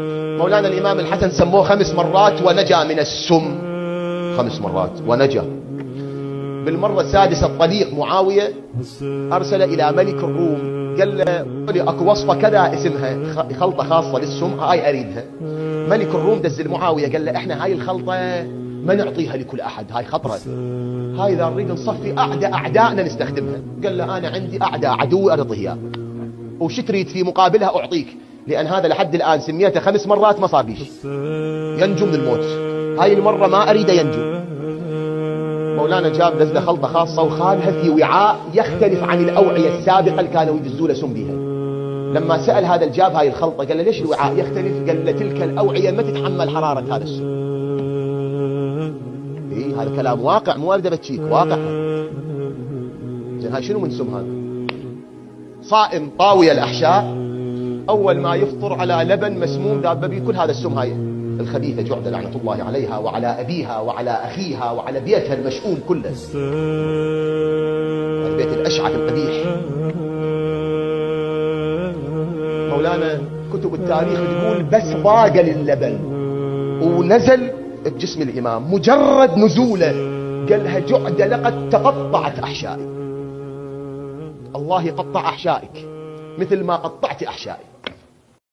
مولانا الإمام الحسن سموه 5 مرات ونجا من السم. 5 مرات ونجا. بالمرة السادسة الطليق معاوية أرسل إلى ملك الروم قال له أكو وصفة كذا اسمها خلطة خاصة للسم، هاي أريدها. ملك الروم دز معاوية قال له إحنا هاي الخلطة ما نعطيها لكل أحد، هاي خطرة، هاي إذا نريد نصفي أعدائنا نستخدمها. قال له أنا عندي أعداء عدو أرضه إياه، وش تريد في مقابلها أعطيك، لأن هذا لحد الآن سميته 5 مرات ما صار بيش ينجو من الموت، هاي المرة ما أريد ينجو. مولانا جاب دزله خلطة خاصة وخالها في وعاء يختلف عن الأوعية السابقة اللي كانوا يدزوا له سم بيها. لما سأل هذا الجاب هاي الخلطة قال له ليش الوعاء يختلف؟ قال له تلك الأوعية ما تتحمل حرارة هذا السم. إيه هذا كلام واقع، مو أبدا بتشيك، واقع. زين هاي شنو من سم هذا؟ صائم طاوية الأحشاء أول ما يفطر على لبن مسموم ذاب به كل هذا السم. هاي الخبيثة جعدة لعنة الله عليها وعلى أبيها وعلى أخيها وعلى بيتها المشؤوم كله، البيت الأشعث القبيح. مولانا كتب التاريخ تقول بس ضاق للبن ونزل بجسم الإمام، مجرد نزوله قالها جعدة لقد تقطعت أحشائي. الله يقطع أحشائك مثل ما قطعت أحشائي.